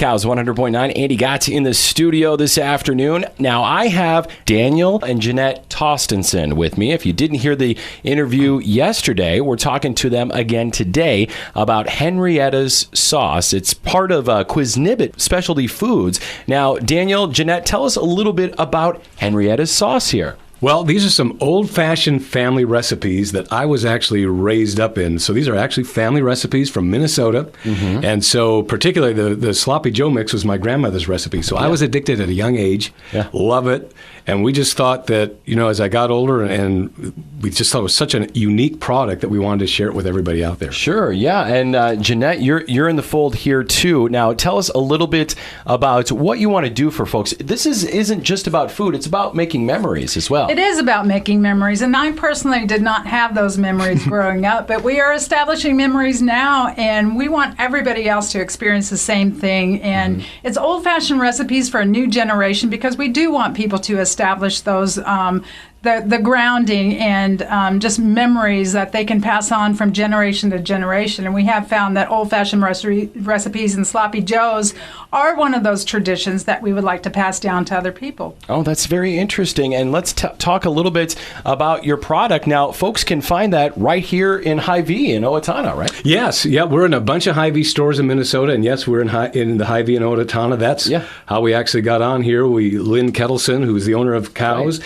KOWZ 100.9. Andy got in the studio this afternoon. Now, I have Daniel and Jeanette Tostenson with me. If you didn't hear the interview yesterday, we're talking to them again today about Henrietta's sauce. It's part of Qwiznibet Specialty Foods. Now, Daniel, Jeanette, tell us a little bit about Henrietta's sauce here. Well, these are some old-fashioned family recipes that I was actually raised up in. So these are actually family recipes from Minnesota. Mm-hmm. And so particularly the Sloppy Joe mix was my grandmother's recipe. So I was addicted at a young age. Yeah. Love it. And we just thought that, you know, as I got older, and we just thought it was such a unique product that we wanted to share it with everybody out there. Sure, yeah. And Jeanette, you're in the fold here too. Now, tell us a little bit about what you want to do for folks. This isn't just about food. It's about making memories as well. It is about making memories. And I personally did not have those memories growing up, but we are establishing memories now, and we want everybody else to experience the same thing. And it's old-fashioned recipes for a new generation, because we do want people to establish those the grounding and just memories that they can pass on from generation to generation. And we have found that old-fashioned recipes and Sloppy Joes are one of those traditions that we would like to pass down to other people. Oh, that's very interesting. And let's talk a little bit about your product. Now, folks can find that right here in Hy-Vee in Owatonna, right? Yes. Yeah, we're in a bunch of Hy-Vee stores in Minnesota. And yes, we're in the Hy-Vee in Owatonna. That's how we actually got on here. Lynn Kettleson, who's the owner of KOWZ,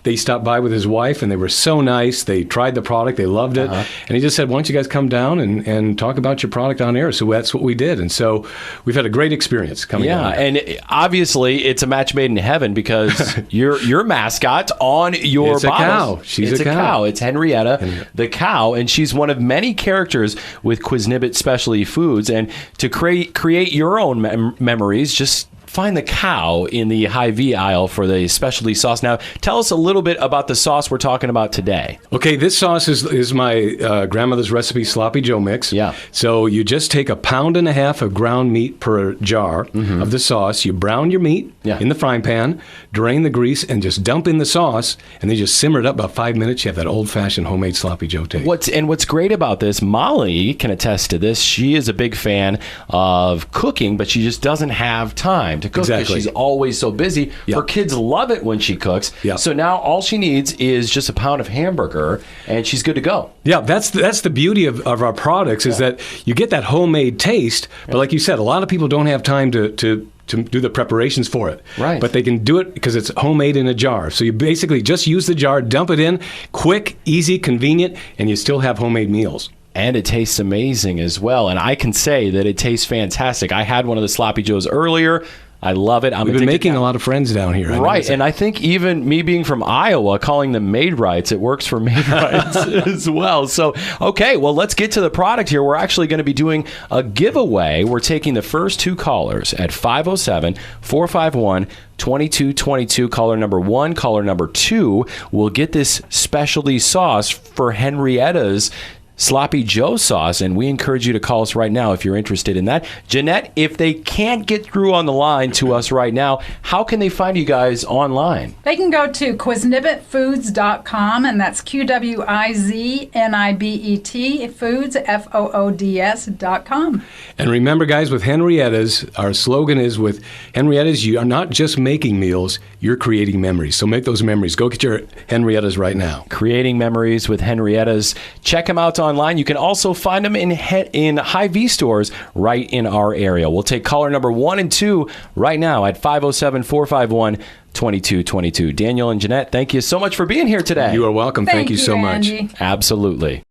they stopped by with his wife, and they were so nice. They tried the product. They loved it. And he just said, why don't you guys come down and talk about your product on air? So that's what we did. And so we've had a great experience coming down. Yeah, and obviously it's a match made in heaven, because your mascot on your bottles. Cow. She's a cow. It's Henrietta, the cow, and she's one of many characters with Qwiznibet Specialty Foods. And to create your own memories, just find the cow in the Hy-Vee aisle for the specialty sauce. Now, tell us a little bit about the sauce we're talking about today. Okay, this sauce is my grandmother's recipe, Sloppy Joe mix. Yeah. So you just take 1.5 pounds of ground meat per jar of the sauce. You brown your meat in the frying pan, drain the grease, and just dump in the sauce, and then just simmer it up about 5 minutes. You have that old-fashioned homemade Sloppy Joe taste. What's great about this, Molly can attest to this. She is a big fan of cooking, but she just doesn't have time to cook, because she's always so busy. Her kids love it when she cooks. So now all she needs is just 1 pound of hamburger, and she's good to go. Yeah, that's the beauty of our products, is that you get that homemade taste. But like you said, a lot of people don't have time to do the preparations for it. Right. But they can do it because it's homemade in a jar. So you basically just use the jar, dump it in, quick, easy, convenient, and you still have homemade meals. And it tastes amazing as well. And I can say that it tastes fantastic. I had one of the Sloppy Joes earlier. I love it. We've been making a lot of friends down here. Right. And I think even me being from Iowa, calling them Maid-Rites, it works for Maid-Rites as well. So, okay, well, let's get to the product here. We're actually going to be doing a giveaway. We're taking the first 2 callers at 507-451-2222. Caller number 1, caller number 2 will get this specialty sauce for Henrietta's Sloppy Joe sauce, and we encourage you to call us right now if you're interested in that. Jeanette, if they can't get through on the line to us right now, how can they find you guys online? They can go to Qwiznibetfoods.com, and that's Qwiznibet Foods, Foods.com. And remember, guys, with Henrietta's, our slogan is, with Henrietta's, you are not just making meals, you're creating memories. So make those memories. Go get your Henrietta's right now. Creating memories with Henrietta's. Check them out online. You can also find them in Hy-Vee stores right in our area. We'll take caller number 1 and 2 right now at 507-451-2222. Daniel and Jeanette, thank you so much for being here today. You are welcome. Thank you so much. Andy. Absolutely.